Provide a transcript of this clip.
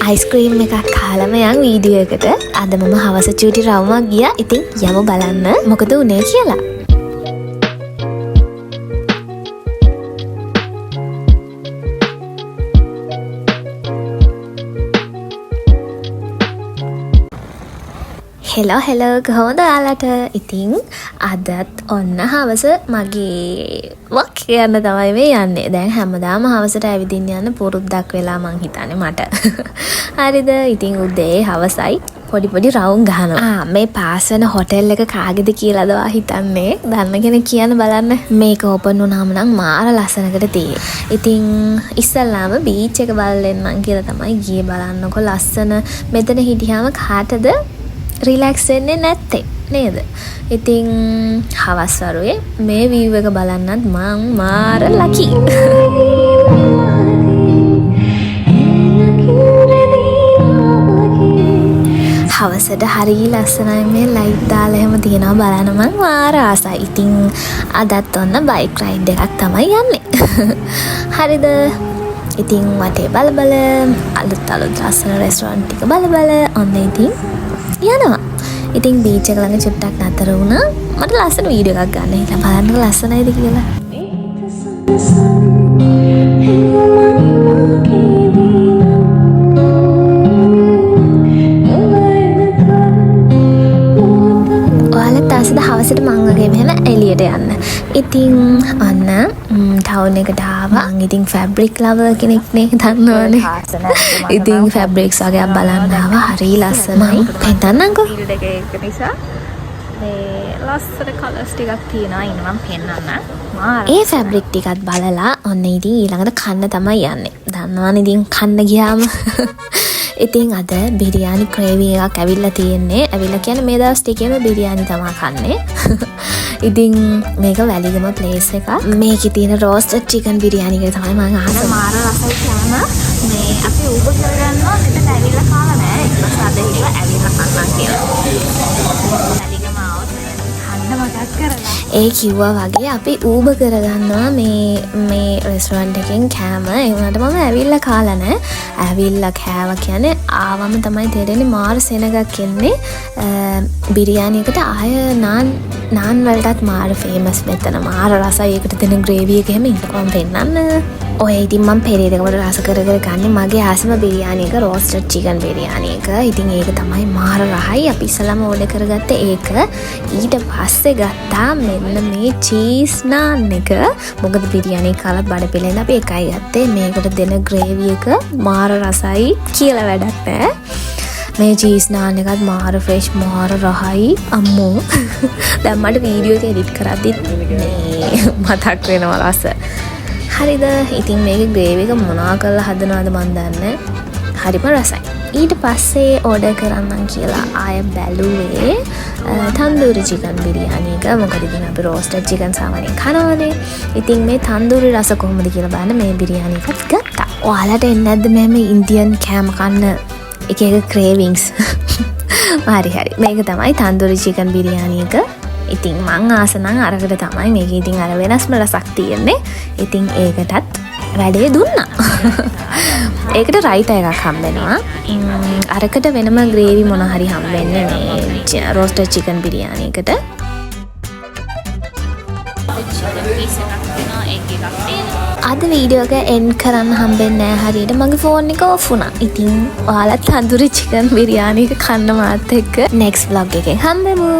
Ice cream එකක් කාලම යන් video එකට. අද මම හවස චූටි රවුමක් ගියා. ඉතින් යමු බලන්න මොකද උනේ කියලා. හෙලෝ කොහොමද ඔයාලට? ඉතින් අදත් ඔන්න හවස මගේ වක් කියන්න තමයි මේ යන්නේ. දැන් හැමදාම හවසට ඇවිදින්න යන පුරුද්දක් වෙලා මං හිතන්නේ මට. හරිද? ඉතින් උදේ හවසයි පොඩි රවුම් ගහනවා. මේ පාස් වෙන හොටෙල් එක කාගේද කියලාද ඔයා හිතන්නේ? දන්න කෙනෙක් කියන්න බලන්න. මේක ඕපන් වුණාම නම් මාර ලස්සනකට තියෙයි. ඉතින් ඉස්සල්ලාම බීච් එක බලන්න කියලා තමයි ගියේ. බලන්නකො ලස්සන. මෙතන හිටියාම කාටද රිලැක්ස් වෙන්නේ නැත්තේ නේද? ඉතින් හවස් වරුවේ මේ view එක බලන්නත් මං මාර ලකි. හවසට හරි ලස්සනයි මේ ලයිට් දාලා එහෙම තියෙනවා බලන්න මං මාර ආසයි. ඉතින් අදත් ඔන්න බයික් රයිඩ් එකක් තමයි යන්නේ. හරිද? ඉතින් වටේ බල අලුත් ලස්සන රෙස්ටොරන්ට් ටික බල ඔන්න ඉතින් යනවා. ඉතින් බීච් එක ළඟ චුට්ටක් නතර වුණා. මට ලස්සන වීඩියෝ එකක් ගන්න හිතා බලන්නකො ලස්සනයිද කියලා. ඔයාලත් ආසද හවසට මං වගේ මෙහෙම එළියට යන්න? ඉතින් අන්න ටවුන් එකට ආවා. ඉතින් ෆැබ්‍රික් ලවර් කෙනෙක් නේ දන්නවනේ. ඉතින් ෆැබ්‍රික්ස් වගේ බලන්න ආවා. හරි ලස්සනයි. පෙන්නන්නම්කෝ. ඒක නිසා මේ ලස්සන කලර්ස් ටිකක් තියෙනවා. ඉන්න මම පෙන්නන්න. ඒ ෆැබ්‍රික් ටිකත් බලලා ඔන්න ඉතින් ඊළඟට කන්න තමයි යන්නේ. දන්නවනේ ඉතින් කන්න ගියාම ඉතින් අද බිරියානි ක්‍රේවි එකක් ඇවිල්ලා තියෙන්නේ. ඇවිල්ලා කියන්නේ මේ දවස් ටිකේම බිරියානි තමයි කන්නේ. ඉතින් මේක වැලිගම ප්ලේස් එකක්. මේකේ තියෙන රෝස්ටඩ් චිකන් බිරියානි එක තමයි මම අහන්නේ. මාර රසයි කියන්න. මේ අපි ඌබර් කරගන්නවා. මෙතන ඇවිල්ලා කාලා නෑ. ඒක නිසා අද හිතුවා ඇවිල්ලා කන්නම් කියලා. වැලිගම આવොත් කන්න මතක් කරලා. ඒ කිව්වා වගේ අපි ඌබර් කරගන්නවා මේ රෙස්ටොරන්ට් එකෙන් කෑම. ඒ වුණාට මම ඇවිල්ලා කාලා නෑ. ඇවිල්ලා කෑවා කියන්නේ ආවම තමයි තේරෙන්නේ මාර සෙනගක් එන්නේ. බිරියානි එකට ආය නාන් වලටත් මාර ෆේමස් මෙතන. මාර රසයි. ඒකට දෙන ග්‍රේවි එක එහෙම ඉන්නකොම් පෙන්නන්න. ඔය ඉතින් මම පෙරේදකට රස කර ගන්නේ මගේ ආසම බිරියානි එක රෝස්ටඩ් චිකන් බිරියානි එක. ඉතින් ඒක තමයි මාර රහයි. අපි ඉස්සලම ඕඩර් කරගත්තේ ඒක. ඊට පස්සේ ගත්තා මෙන්න මේ චීස් නාන් එක. මොකද බිරියානි කාලා බඩ පිළෙන් අපි එකයි ගත්තේ. මේකට දෙන ග්‍රේවි එක මාර රසයි කියලා වැඩක් නැහැ. මේ චීස් නාන් එකත් මාර ෆ්‍රෙෂ් මාර රහයි අම්මෝ. දැන් මට වීඩියෝ එක එඩිට් කරද්දිත් මේ මතක් වෙනවා රස. හරිද? ඉතින් මේකේ ග්‍රේවි එක මොනවා කරලා හදනවද මන් දන්නේ. හරිම රසයි. ඊට පස්සේ ඕඩර් කරන්නම් කියලා ආය බැලුවේ තන්දූරි චිකන් බිරියානි එක. මොකද ඉතින් අපි රෝස්ටඩ් චිකන් සාමාන්‍යයෙන් කනවනේ. ඉතින් මේ තන්දූරි රස කොහොමද කියලා බලන්න මේ බිරියානි එකත් ගත්තා. ඔයාලට එන්නේ නැද්ද මෙහෙම ඉන්දියන් කෑම කන්න එක ක්‍රේවිංස්? හරි. මේක තමයි තන්දූරි චිකන් බිරියානි එක. ඉතින් මං ආස නම් අරකට තමයි. මේක ඉතින් අර වෙනස්ම රසක් තියෙන්නේ. ඉතින් ඒකටත් වැඩේ දුන්නා. ඒකට රයිතා එකක් හම්බෙනවා. අරකට වෙනම ග්‍රේවි මොන හරි හම්බෙන්නේ මේ රෝස්ටඩ් චිකන් බිරියානි එකට. අද වීඩියෝ එක එන්ඩ් කරන්න හම්බෙන්නේ නැහැ හරියට. මගේ ෆෝන් එක ඔෆ් වුණා. ඉතින් ඔයාලත් තන්දූරි චිකන් බිරියානි එක කන්න මාත් එක්ක next vlog එකෙන් හම්බෙමු.